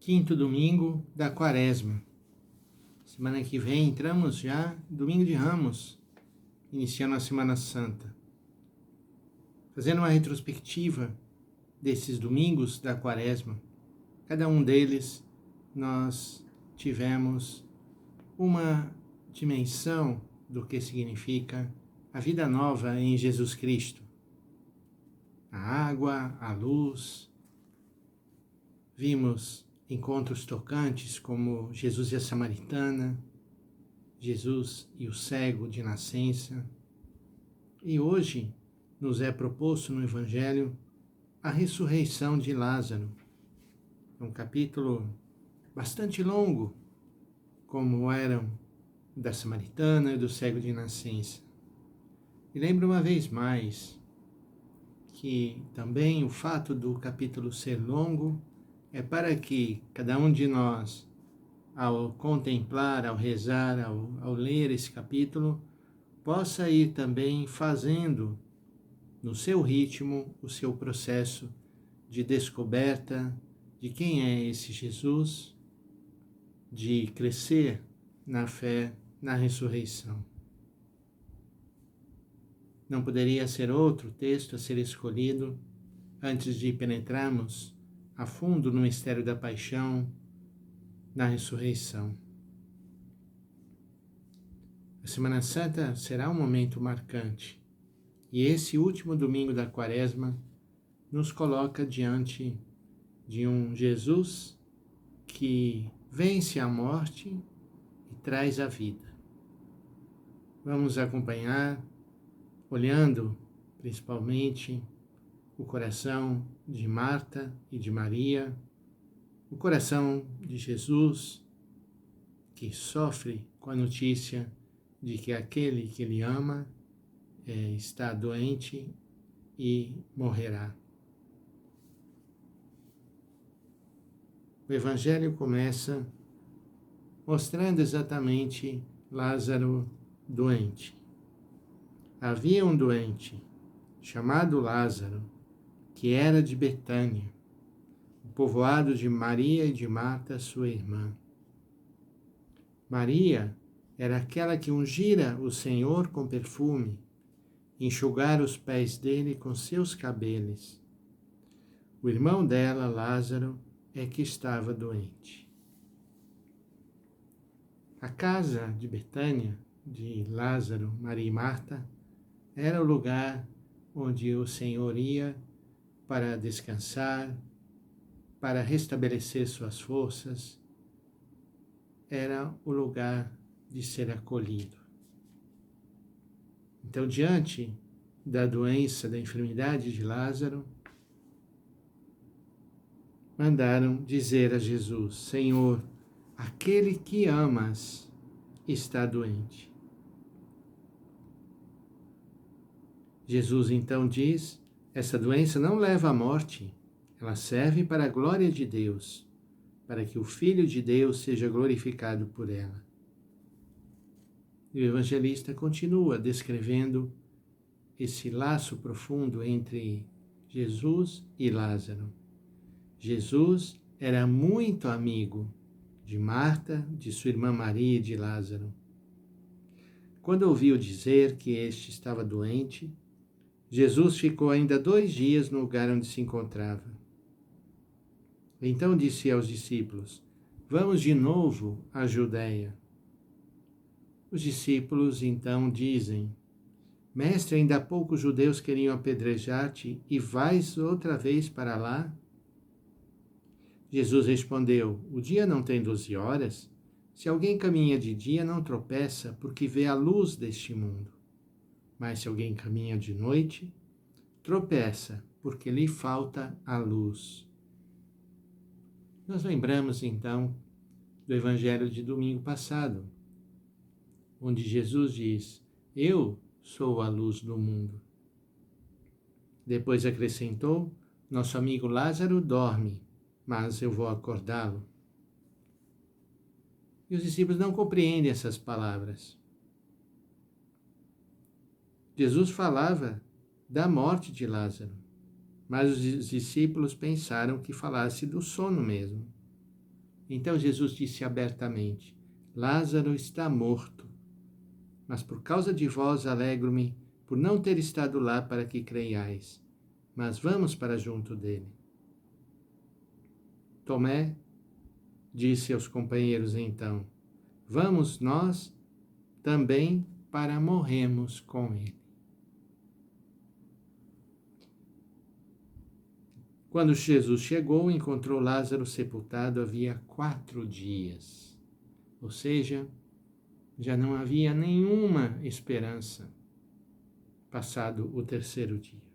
quinto domingo da Quaresma. Semana que vem entramos já, domingo de Ramos, iniciando a Semana Santa. Fazendo uma retrospectiva desses domingos da Quaresma, cada um deles nós tivemos uma dimensão do que significa a vida nova em Jesus Cristo. A água, a luz. Vimos encontros tocantes como Jesus e a Samaritana, Jesus e o cego de nascença. E hoje nos é proposto no Evangelho a ressurreição de Lázaro. É um capítulo bastante longo, como eram da Samaritana e do cego de nascença. E lembro uma vez mais que também o fato do capítulo ser longo é para que cada um de nós, ao contemplar, ao rezar, ao ler esse capítulo, possa ir também fazendo, no seu ritmo, o seu processo de descoberta de quem é esse Jesus, de crescer na fé, na ressurreição. Não poderia ser outro texto a ser escolhido antes de penetrarmos a fundo no mistério da paixão, na ressurreição. A Semana Santa será um momento marcante, e esse último domingo da Quaresma nos coloca diante de um Jesus que vence a morte e traz a vida. Vamos acompanhar, olhando principalmente o coração de Marta e de Maria, o coração de Jesus, que sofre com a notícia de que aquele que ele ama está doente e morrerá. O Evangelho começa mostrando exatamente Lázaro doente. Havia um doente, chamado Lázaro, que era de Betânia, o povoado de Maria e de Marta, sua irmã. Maria era aquela que ungira o Senhor com perfume, enxugara os pés dele com seus cabelos. O irmão dela, Lázaro, é que estava doente. A casa de Betânia, de Lázaro, Maria e Marta, era o lugar onde o Senhor ia para descansar, para restabelecer suas forças. Era o lugar de ser acolhido. Então, diante da doença, da enfermidade de Lázaro, mandaram dizer a Jesus: Senhor, aquele que amas está doente. Jesus então diz: essa doença não leva à morte, ela serve para a glória de Deus, para que o Filho de Deus seja glorificado por ela. E o evangelista continua descrevendo esse laço profundo entre Jesus e Lázaro. Jesus era muito amigo de Marta, de sua irmã Maria e de Lázaro. Quando ouviu dizer que este estava doente, Jesus ficou ainda 2 dias no lugar onde se encontrava. Então disse aos discípulos: vamos de novo à Judeia. Os discípulos então dizem: Mestre, ainda há pouco os judeus queriam apedrejar-te e vais outra vez para lá? Jesus respondeu: o dia não tem 12 horas? Se alguém caminha de dia, não tropeça, porque vê a luz deste mundo. Mas se alguém caminha de noite, tropeça, porque lhe falta a luz. Nós lembramos então do Evangelho de domingo passado, onde Jesus diz: eu sou a luz do mundo. Depois acrescentou: nosso amigo Lázaro dorme, mas eu vou acordá-lo. E os discípulos não compreendem essas palavras. Jesus falava da morte de Lázaro, mas os discípulos pensaram que falasse do sono mesmo. Então Jesus disse abertamente: Lázaro está morto, mas por causa de vós alegro-me por não ter estado lá para que creiais. Mas vamos para junto dele. Tomé disse aos companheiros então: Vamos nós também para morrermos com ele. Quando Jesus chegou, encontrou Lázaro sepultado havia 4 dias. Ou seja, já não havia nenhuma esperança, passado o 3º dia.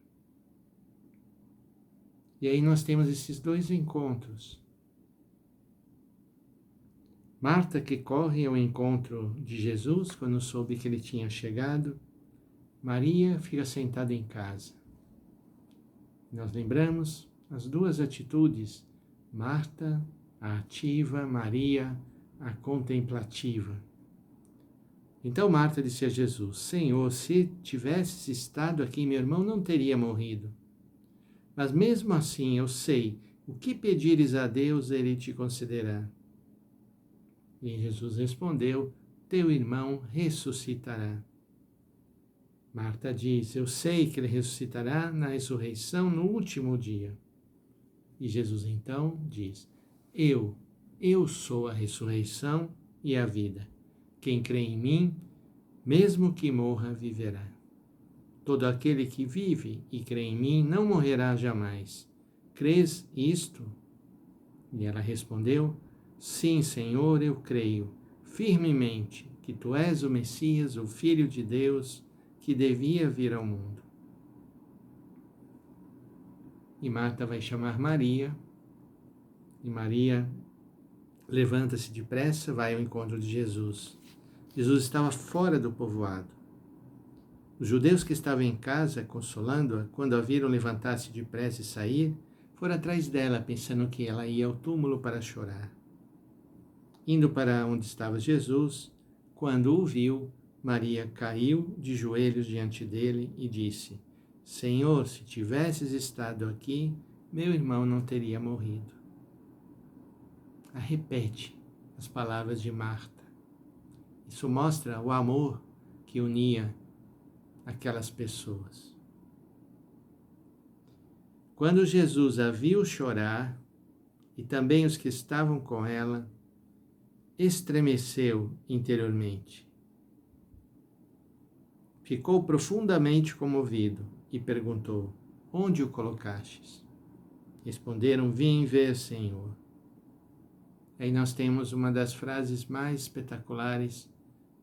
E aí nós temos esses 2 encontros. Marta, que corre ao encontro de Jesus quando soube que ele tinha chegado. Maria fica sentada em casa. Nós lembramos as 2 atitudes, Marta, a ativa, Maria, a contemplativa. Então Marta disse a Jesus: Senhor, se tivesses estado aqui, meu irmão não teria morrido. Mas mesmo assim eu sei, o que pedires a Deus, ele te concederá. E Jesus respondeu: Teu irmão ressuscitará. Marta diz: Eu sei que ele ressuscitará na ressurreição no último dia. E Jesus então diz: Eu sou a ressurreição e a vida. Quem crê em mim, mesmo que morra, viverá. Todo aquele que vive e crê em mim não morrerá jamais. Crês isto? E ela respondeu: Sim, Senhor, eu creio firmemente que tu és o Messias, o Filho de Deus, que devia vir ao mundo. E Marta vai chamar Maria, e Maria levanta-se depressa, vai ao encontro de Jesus. Jesus estava fora do povoado. Os judeus que estavam em casa, consolando-a, quando a viram levantar-se depressa e sair, foram atrás dela, pensando que ela ia ao túmulo para chorar. Indo para onde estava Jesus, quando o viu, Maria caiu de joelhos diante dele e disse: Senhor, se tivesses estado aqui, meu irmão não teria morrido. Ela repete as palavras de Marta. Isso mostra o amor que unia aquelas pessoas. Quando Jesus a viu chorar, e também os que estavam com ela, estremeceu interiormente. Ficou profundamente comovido e perguntou: Onde o colocastes? Responderam: Vim ver, Senhor. Aí nós temos uma das frases mais espetaculares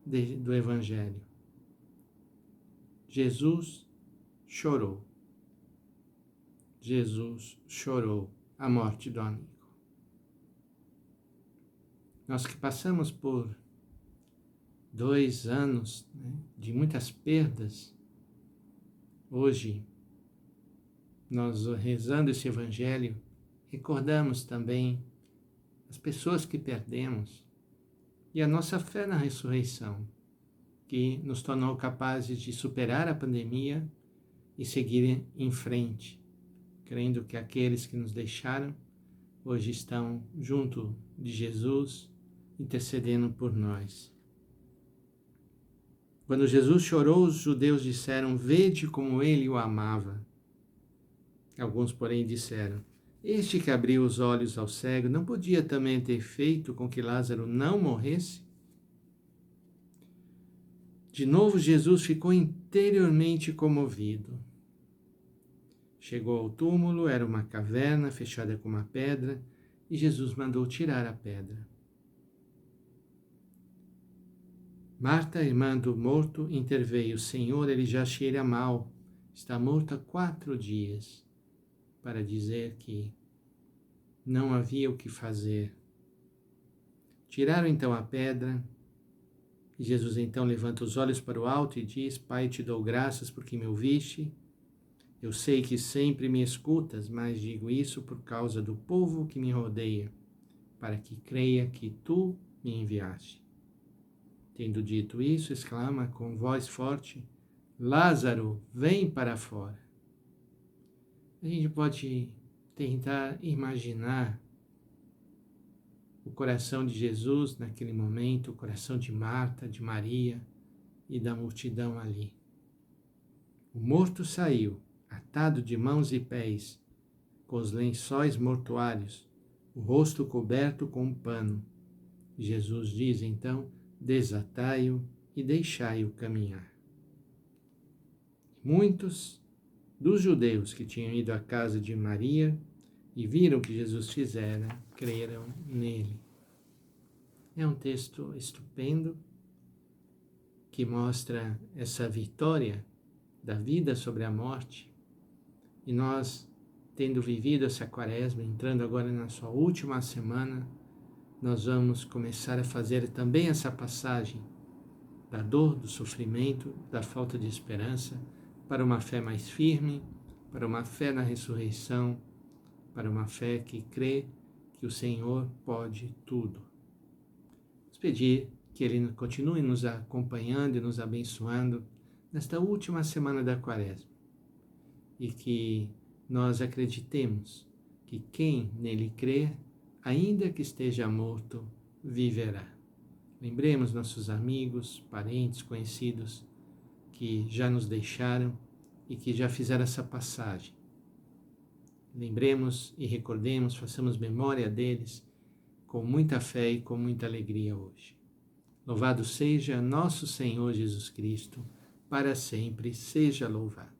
do Evangelho. Jesus chorou. Jesus chorou a morte do amigo. Nós que passamos por 2 anos, de muitas perdas, hoje, nós rezando esse Evangelho, recordamos também as pessoas que perdemos e a nossa fé na ressurreição, que nos tornou capazes de superar a pandemia e seguir em frente, crendo que aqueles que nos deixaram hoje estão junto de Jesus, intercedendo por nós. Quando Jesus chorou, os judeus disseram: Vede como ele o amava. Alguns, porém, disseram: Este que abriu os olhos ao cego não podia também ter feito com que Lázaro não morresse? De novo, Jesus ficou interiormente comovido. Chegou ao túmulo, era uma caverna fechada com uma pedra, e Jesus mandou tirar a pedra. Marta, irmã do morto, interveio: Senhor, ele já cheira mal, está morto há 4 dias, para dizer que não havia o que fazer. Tiraram então a pedra, e Jesus então levanta os olhos para o alto e diz: Pai, te dou graças porque me ouviste. Eu sei que sempre me escutas, mas digo isso por causa do povo que me rodeia, para que creia que tu me enviaste. Tendo dito isso, exclama com voz forte: Lázaro, vem para fora. A gente pode tentar imaginar o coração de Jesus naquele momento, o coração de Marta, de Maria e da multidão ali. O morto saiu, atado de mãos e pés, com os lençóis mortuários, o rosto coberto com um pano. Jesus diz então: desatai-o e deixai-o caminhar. Muitos dos judeus que tinham ido à casa de Maria e viram o que Jesus fizera, creram nele. É um texto estupendo que mostra essa vitória da vida sobre a morte. E nós, tendo vivido essa quaresma, entrando agora na sua última semana, nós vamos começar a fazer também essa passagem da dor, do sofrimento, da falta de esperança, para uma fé mais firme, para uma fé na ressurreição, para uma fé que crê que o Senhor pode tudo. Vamos pedir que Ele continue nos acompanhando e nos abençoando nesta última semana da quaresma e que nós acreditemos que quem nele crer, ainda que esteja morto, viverá. Lembremos nossos amigos, parentes, conhecidos que já nos deixaram e que já fizeram essa passagem. Lembremos e recordemos, façamos memória deles com muita fé e com muita alegria hoje. Louvado seja nosso Senhor Jesus Cristo, para sempre seja louvado.